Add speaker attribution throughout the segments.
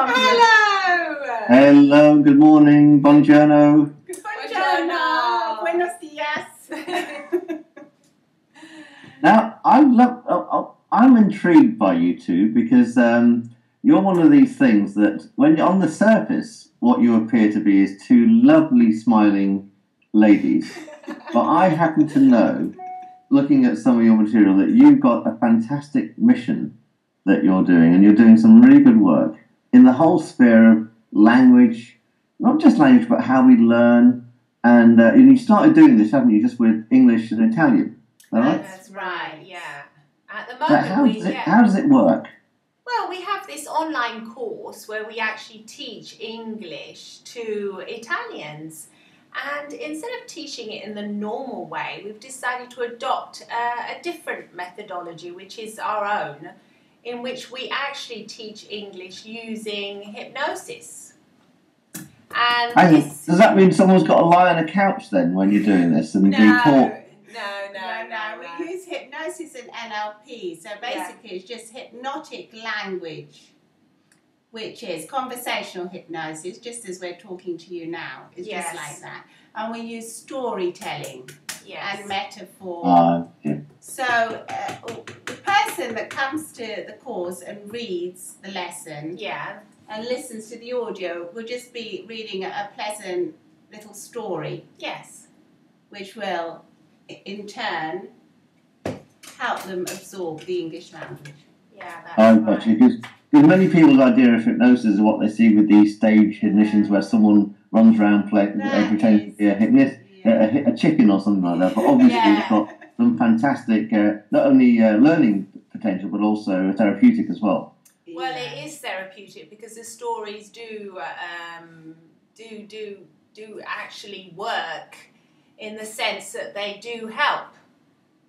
Speaker 1: Hello!
Speaker 2: Hello, good morning, buongiorno.
Speaker 1: Buongiorno! Buenos dias!
Speaker 2: Now, I'm intrigued by you two because you're one of these things that, when you're on the surface, what you appear to be is two lovely, smiling ladies. But I happen to know, looking at some of your material, that you've got a fantastic mission that you're doing, and you're doing some really good work in the whole sphere of language, not just language, but how we learn. And you started doing this, haven't you, just with English and Italian? Right?
Speaker 1: That's right, yeah. At the
Speaker 2: So
Speaker 1: moment,
Speaker 2: how does it work?
Speaker 1: Well, we have this online course where we actually teach English to Italians. And instead of teaching it in the normal way, we've decided to adopt a different methodology, which is our own, in which we actually teach English using hypnosis. And
Speaker 2: does that mean someone's got to lie on a couch then when you're doing this and be taught?
Speaker 1: No.
Speaker 3: We use hypnosis and NLP. So basically it's just hypnotic language, which is conversational hypnosis, just as we're talking to you now. It's just like that. And we use storytelling and metaphor. So the person that comes to the course and reads the lesson and listens to the audio will just be reading a pleasant little story.
Speaker 1: Yes.
Speaker 3: Which will, in turn, help them absorb the English language.
Speaker 1: Yeah, that's right.
Speaker 2: Because many people's idea of hypnosis is what they see with these stage hypnotions where someone runs around pretending to be a chicken or something like that. But obviously it's got some fantastic, not only learning potential, but also therapeutic as well.
Speaker 1: Well, it is therapeutic because the stories do actually work in the sense that they do help.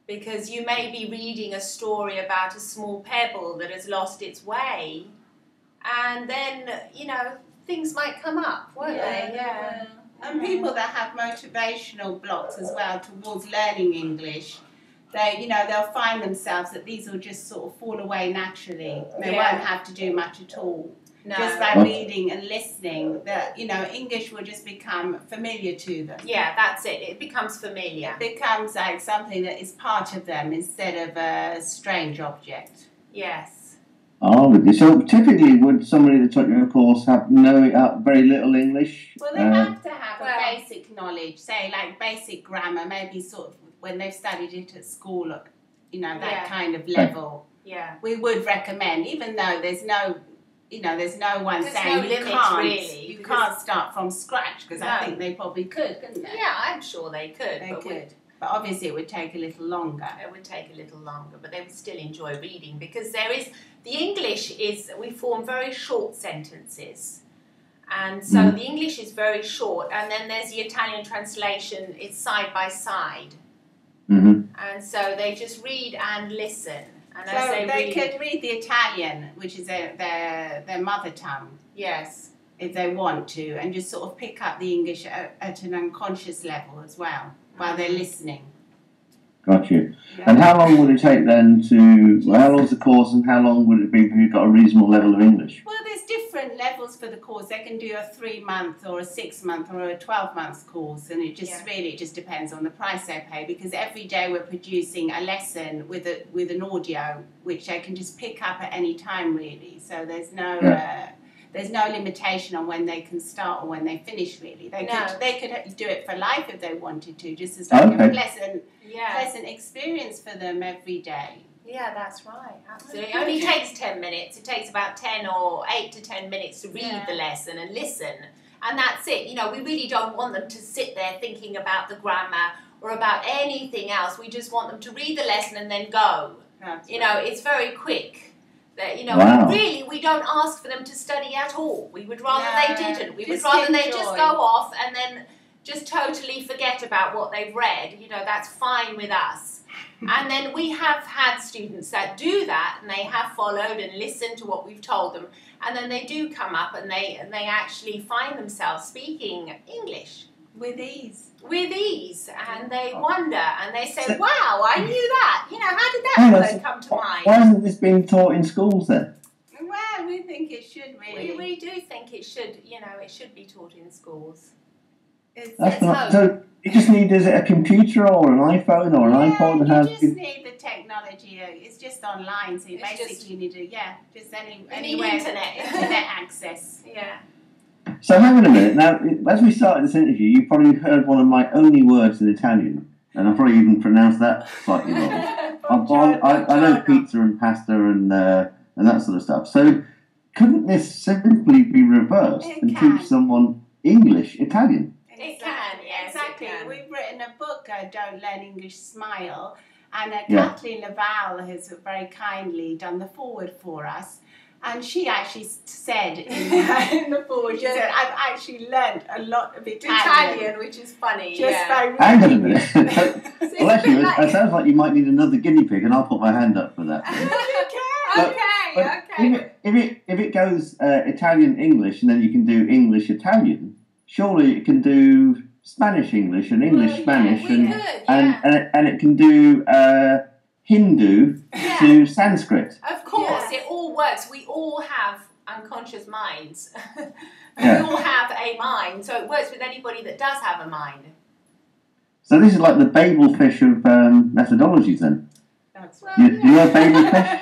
Speaker 1: Because you may be reading a story about a small pebble that has lost its way, and then, things might come up, won't they? Yeah.
Speaker 3: And people that have motivational blocks as well towards learning English, they'll find themselves that these will just sort of fall away naturally. They won't have to do much at all.
Speaker 1: No.
Speaker 3: Just by reading and listening, that English will just become familiar to them.
Speaker 1: Yeah, that's it. It becomes familiar.
Speaker 3: It becomes like something that is part of them instead of a strange object.
Speaker 1: Yes.
Speaker 2: Oh, so typically would somebody that took your course have very little English?
Speaker 3: Well, they have to have a basic knowledge, say like basic grammar, maybe sort of when they've studied it at school, that kind of level.
Speaker 1: Yeah.
Speaker 3: We would recommend, even though there's no one saying you can't start from scratch, because I think they probably could, couldn't they?
Speaker 1: Yeah, I'm sure they could.
Speaker 3: They could. But obviously it would take a little longer.
Speaker 1: It would take a little longer, but they would still enjoy reading, because the English we form very short sentences. And so the English is very short, and then there's the Italian translation, it's side by side.
Speaker 2: Mm-hmm.
Speaker 1: And so they just read and listen. And
Speaker 3: so they could read the Italian, which is their mother tongue.
Speaker 1: Yes.
Speaker 3: If they want to, and just sort of pick up the English at an unconscious level as well, while they're listening.
Speaker 2: Got you. Yeah. And how long would it take then how long's the course, and how long would it be if you've got a reasonable level of English?
Speaker 3: Well, there's different levels for the course. They can do a 3-month or a 6-month or a 12-month course, and it just really just depends on the price they pay, because every day we're producing a lesson with an audio which they can just pick up at any time, really. So there's no limitation on when they can start or when they finish, really. They could do it for life if they wanted to, just as like a pleasant experience for them every day.
Speaker 1: Yeah, that's right. Absolutely. It only takes 10 minutes. It takes about 8 to 10 minutes to read the lesson and listen. And that's it. We really don't want them to sit there thinking about the grammar or about anything else. We just want them to read the lesson and then go. It's very quick. That, we don't ask for them to study at all. We would rather they didn't. We would rather they just go off and then just totally forget about what they've read. That's fine with us. And then we have had students that do that, and they have followed and listened to what we've told them, and then they do come up and they actually find themselves speaking English
Speaker 3: with ease.
Speaker 1: And they wonder, and they say, "Wow, I knew that. How did that come to mind?"
Speaker 2: Why hasn't this been taught in schools then?
Speaker 3: Well, we think it should really.
Speaker 1: We do think it should, it should be taught in schools.
Speaker 2: So you just need, is it a computer or an iPhone or an iPod?
Speaker 3: You just need the technology. It's just online, so you basically need to, just anywhere. Internet access.
Speaker 1: Yeah.
Speaker 2: So hang on a minute. Now, as we started this interview, you probably heard one of my only words in Italian, and I probably even pronounced that slightly wrong. I know pizza and pasta and that sort of stuff. So couldn't this simply be reversed and teach someone English Italian?
Speaker 1: It can, yes.
Speaker 3: Exactly.
Speaker 1: It can.
Speaker 3: We've written a book, Don't Learn English, Smile, and Kathleen Laval has very kindly done the forward for us. And she actually said in the forward, she said, I've actually learned a lot of Italian,
Speaker 1: which is funny.
Speaker 3: Just by reading.
Speaker 2: Hang on a minute. Well, actually, it sounds like you might need another guinea pig, and I'll put my hand up for that.
Speaker 1: Okay.
Speaker 2: If it goes Italian English, and then you can do English Italian, surely it can do Spanish English and English Spanish, and it can do Hindu to Sanskrit.
Speaker 1: Of course, it all works. We all have unconscious minds. We all have a mind, so it works with anybody that does have a mind.
Speaker 2: So this is like the Babel fish of methodologies, then. Do you know Babel fish?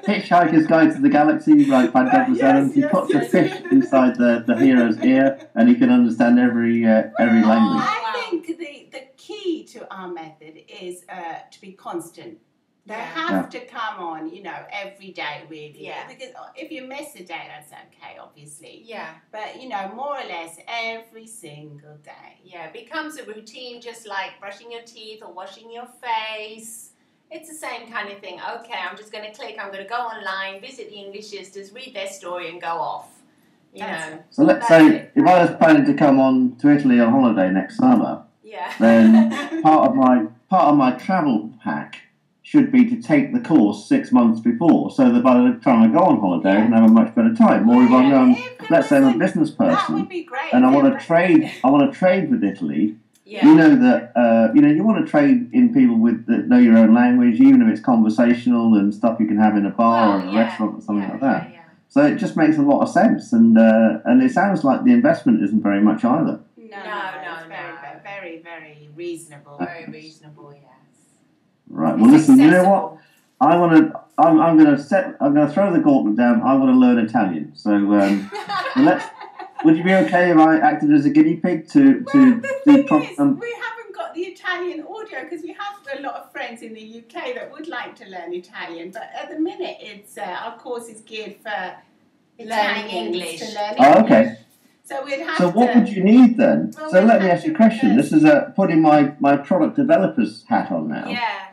Speaker 2: Hitchhiker's Guide to the Galaxy, like by Douglas Adams. He puts a fish inside the hero's ear, and he can understand every language.
Speaker 3: I think the key to our method is to be constant. They have to come on, every day, really.
Speaker 1: Yeah.
Speaker 3: Because if you miss a day, that's okay, obviously.
Speaker 1: Yeah.
Speaker 3: But, more or less every single day.
Speaker 1: Yeah, it becomes a routine, just like brushing your teeth or washing your face. It's the same kind of thing. Okay, I'm just going to click, I'm going to go online, visit the English sisters, read their story and go off.
Speaker 2: So let's say, if I was planning to come on to Italy on holiday next summer, then part of my travel pack should be to take the course 6 months before, so that by the time I go on holiday, I can have a much better time. Or if I know, let's say I'm a business person,
Speaker 3: that would be great,
Speaker 2: and I want to trade with Italy.
Speaker 1: Yeah.
Speaker 2: You know that you want to trade in people that know your own language, even if it's conversational and stuff you can have in a bar or in a restaurant or something like that.
Speaker 1: Yeah.
Speaker 2: So it just makes a lot of sense, and it sounds like the investment isn't very much either.
Speaker 3: No. Very, very reasonable.
Speaker 1: Very reasonable, yes.
Speaker 2: Right. Well, listen. You know what? I'm going to throw the gauntlet down. I want to learn Italian. So Would you be okay if I acted as a guinea pig to
Speaker 3: the thing is, we haven't got the Italian audio because we have a lot of friends in the UK that would like to learn Italian, but at the minute it's our course is geared for
Speaker 1: learning English.
Speaker 2: Oh, okay.
Speaker 3: So we'd have
Speaker 2: So what would you need then?
Speaker 3: Well,
Speaker 2: so let me ask you a question. This is putting my product developer's hat on now.
Speaker 1: Yeah.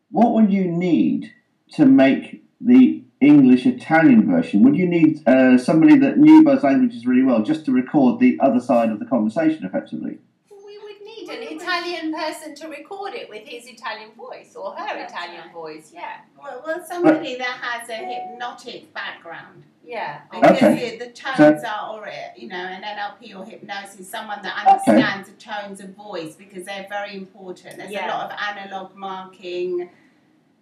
Speaker 2: What would you need to make the English-Italian version? Would you need somebody that knew both languages really well just to record the other side of the conversation effectively?
Speaker 1: We would need an Italian person to record it with his Italian voice or her Italian voice,
Speaker 3: Well, somebody that has a hypnotic background.
Speaker 1: Yeah.
Speaker 3: Because the tones are, or an NLP or hypnosis, someone that understands the tones of voice, because they're very important. There's a lot of analog marking.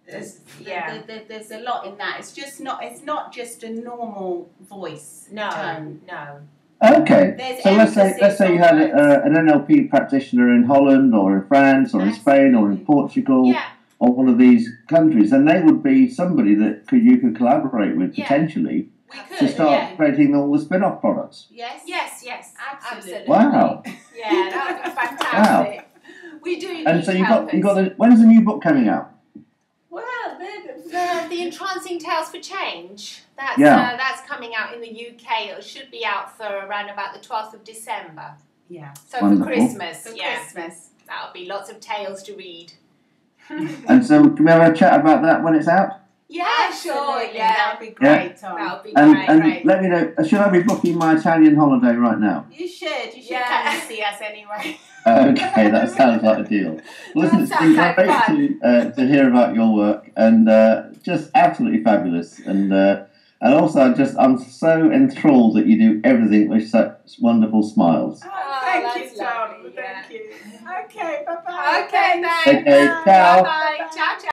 Speaker 3: There's a lot in that. It's not just a normal voice tone.
Speaker 1: No.
Speaker 2: Okay. So let's say you had an NLP practitioner in Holland or in France or in Spain or in Portugal or one of these countries, and they would be somebody that you could collaborate with potentially to start creating all the spin-off products.
Speaker 3: Yes.
Speaker 1: Absolutely.
Speaker 2: Wow.
Speaker 1: Yeah, that would be fantastic. Wow. We do need
Speaker 2: and so you got when's the new book coming out?
Speaker 3: Well,
Speaker 1: the Entrancing Tales for Change. That's coming out in the UK. It should be out for around about the 12th of December.
Speaker 3: Yeah.
Speaker 1: So
Speaker 2: Wonderful.
Speaker 1: for Christmas.
Speaker 3: Christmas.
Speaker 1: That'll be lots of tales to read.
Speaker 2: And so can we have a chat about that when it's out?
Speaker 1: Yeah, sure.
Speaker 3: Yeah, that'd be great, Tom.
Speaker 1: That would be
Speaker 2: great.
Speaker 1: Great.
Speaker 2: Let me know, should I be booking my Italian holiday right now?
Speaker 3: You should come and see us anyway.
Speaker 2: Okay, that sounds like a deal. Listen, it's been great to hear about your work, and just absolutely fabulous. And also, I'm so enthralled that you do everything with such wonderful smiles.
Speaker 3: Oh, thank you, Tom.
Speaker 1: Lovely,
Speaker 3: Thank you. Okay, bye-bye.
Speaker 1: Okay, thanks.
Speaker 2: Okay, ciao.
Speaker 1: Bye-bye. Ciao, ciao.